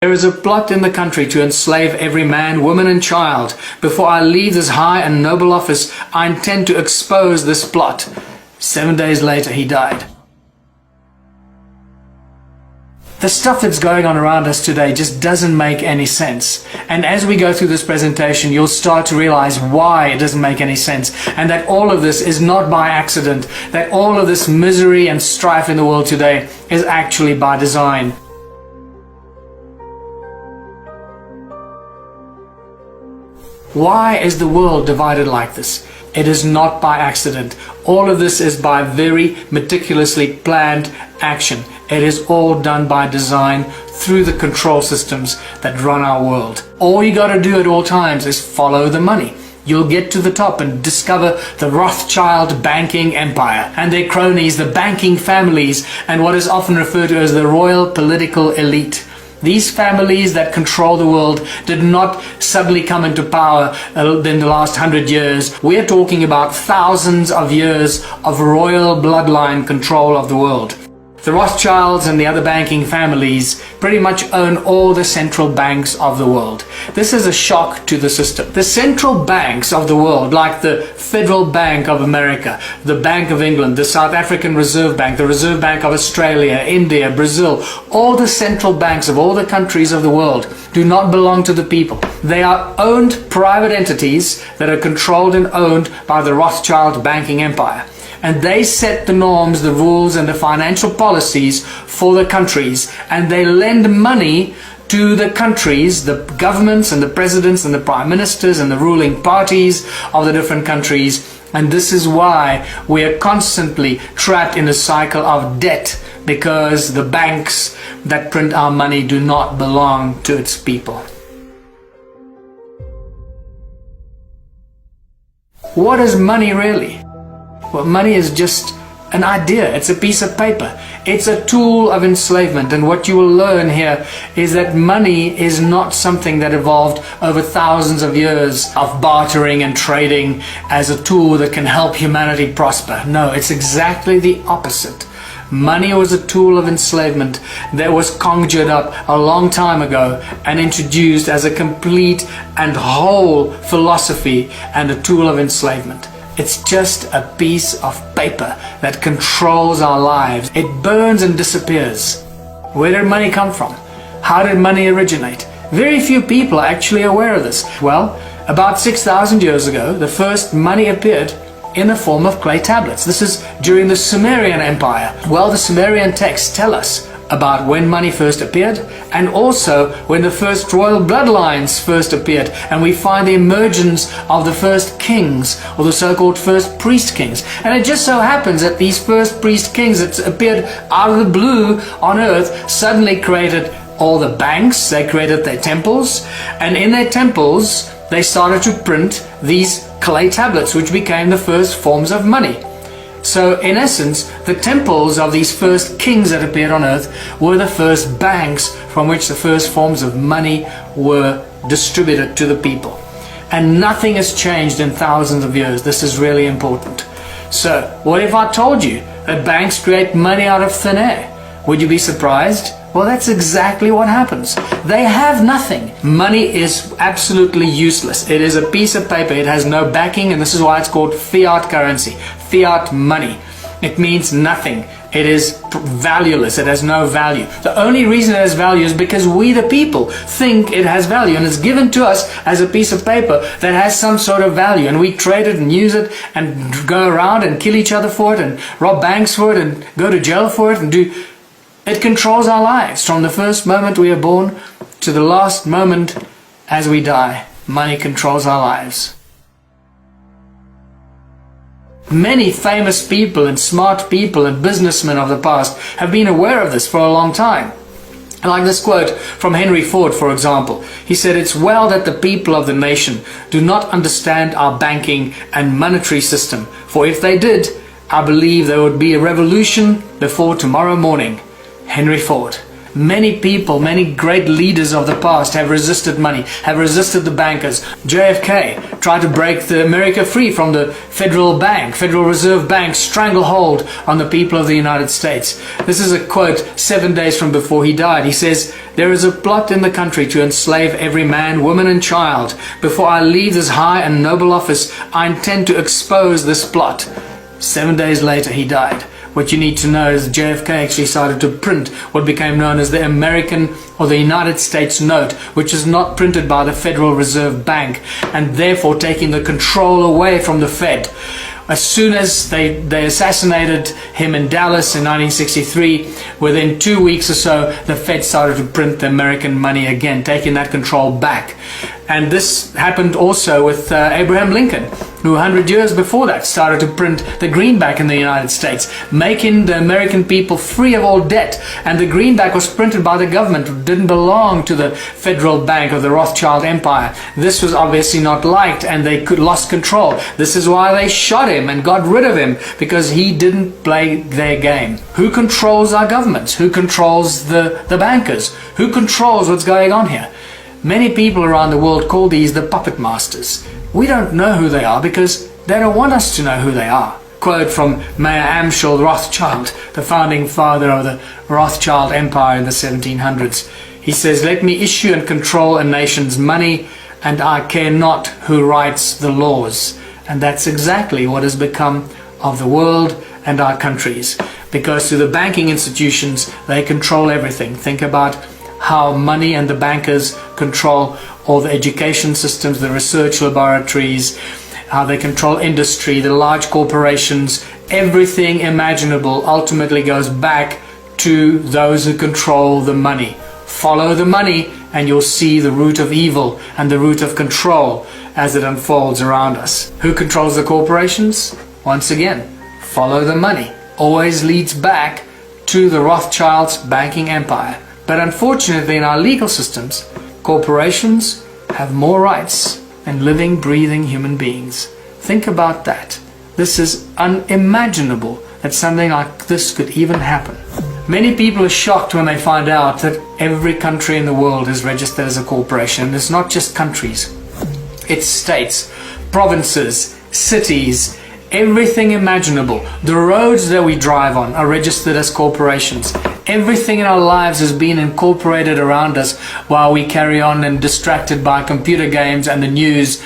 There is a plot in the country to enslave every man, woman and child. Before I leave this high and noble office, I intend to expose this plot. 7 days later, he died. The stuff that's going on around us today just doesn't make any sense. And as we go through this presentation, you'll start to realize why it doesn't make any sense. And that all of this is not by accident. That all of this misery and strife in the world today is actually by design. Why is the world divided like this? It is not by accident. All of this is by very meticulously planned action. It is all done by design through the control systems that run our world. All you got to do at all times is follow the money. You'll get to the top and discover the Rothschild banking empire and their cronies, the banking families, and what is often referred to as the royal political elite. These families that control the world did not suddenly come into power in the last 100 years. We're talking about thousands of years of royal bloodline control of the world. The Rothschilds and the other banking families pretty much own all the central banks of the world. This is a shock to the system. The central banks of the world, like the Federal Bank of America, the Bank of England, the South African Reserve Bank, the Reserve Bank of Australia, India, Brazil, all the central banks of all the countries of the world do not belong to the people. They are owned private entities that are controlled and owned by the Rothschild banking empire. And they set the norms, the rules and the financial policies for the countries, and they lend money to the countries, the governments and the presidents and the prime ministers and the ruling parties of the different countries. And this is why we are constantly trapped in a cycle of debt, because the banks that print our money do not belong to its people. What is money really? Well, money is just an idea. It's a piece of paper. It's a tool of enslavement. And what you will learn here is that money is not something that evolved over thousands of years of bartering and trading as a tool that can help humanity prosper. No, it's exactly the opposite. Money was a tool of enslavement that was conjured up a long time ago and introduced as a complete and whole philosophy and a tool of enslavement. It's just a piece of paper that controls our lives. It burns and disappears. Where did money come from? How did money originate? Very few people are actually aware of this. Well, about 6,000 years ago, the first money appeared in the form of clay tablets. This is during the Sumerian Empire. Well, the Sumerian texts tell us about when money first appeared, and also when the first royal bloodlines first appeared, and we find the emergence of the first kings, or the so-called first priest kings. And it just so happens that these first priest kings that appeared out of the blue on earth suddenly created all the banks, they created their temples, and in their temples they started to print these clay tablets, which became the first forms of money. So in essence, the temples of these first kings that appeared on earth were the first banks from which the first forms of money were distributed to the people. And nothing has changed in thousands of years. This is really important. So what if I told you that banks create money out of thin air? Would you be surprised? Well, that's exactly what happens. They have nothing. Money is absolutely useless. It is a piece of paper. It has no backing, and this is why it's called fiat currency, fiat money. It means nothing. It is valueless. It has no value. The only reason it has value is because we, the people, think it has value, and it's given to us as a piece of paper that has some sort of value, and we trade it and use it and go around and kill each other for it and rob banks for it and go to jail for it and do... It controls our lives from the first moment we are born to the last moment as we die. Money controls our lives. Many famous people and smart people and businessmen of the past have been aware of this for a long time. Like this quote from Henry Ford, for example. He said, "It's well that the people of the nation do not understand our banking and monetary system, for if they did, I believe there would be a revolution before tomorrow morning." Henry Ford. Many people, many great leaders of the past have resisted money, have resisted the bankers. JFK tried to break America free from the Federal Reserve Bank stranglehold on the people of the United States. This is a quote 7 days from before he died. He says, "There is a plot in the country to enslave every man, woman and child. Before I leave this high and noble office, I intend to expose this plot." 7 days later he died. What you need to know is JFK actually started to print what became known as the American or the United States note, which is not printed by the Federal Reserve Bank, and therefore taking the control away from the Fed. As soon as they assassinated him in Dallas in 1963, within 2 weeks or so, the Fed started to print the American money again, taking that control back. And this happened also with Abraham Lincoln, who 100 years before that started to print the greenback in the United States, making the American people free of all debt. And the greenback was printed by the government. It didn't belong to the Federal Bank of the Rothschild Empire. This was obviously not liked, and they lost control. This is why they shot him and got rid of him, because he didn't play their game. Who controls our governments? Who controls the bankers? Who controls what's going on here? Many people around the world call these the puppet masters. We don't know who they are because they don't want us to know who they are. Quote from Mayer Amschel Rothschild, the founding father of the Rothschild Empire in the 1700s. He says, "Let me issue and control a nation's money, and I care not who writes the laws." And that's exactly what has become of the world and our countries. Because through the banking institutions, they control everything. Think about how money and the bankers control all the education systems, the research laboratories, how they control industry, the large corporations. Everything imaginable ultimately goes back to those who control the money. Follow the money and you'll see the root of evil and the root of control as it unfolds around us. Who controls the corporations? Once again, follow the money. Always leads back to the Rothschilds' banking empire. But unfortunately, in our legal systems, corporations have more rights than living, breathing human beings. Think about that. This is unimaginable that something like this could even happen. Many people are shocked when they find out that every country in the world is registered as a corporation. And it's not just countries. It's states, provinces, cities, everything imaginable. The roads that we drive on are registered as corporations. Everything in our lives has been incorporated around us while we carry on and distracted by computer games and the news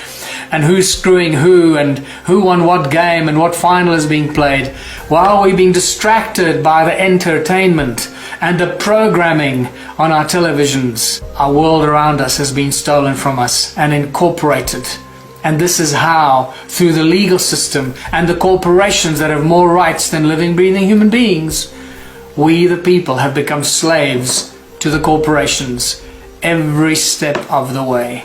and who's screwing who and who won what game and what final is being played. While we're being distracted by the entertainment and the programming on our televisions, our world around us has been stolen from us and incorporated. And this is how, through the legal system and the corporations that have more rights than living, breathing human beings, we the people have become slaves to the corporations every step of the way.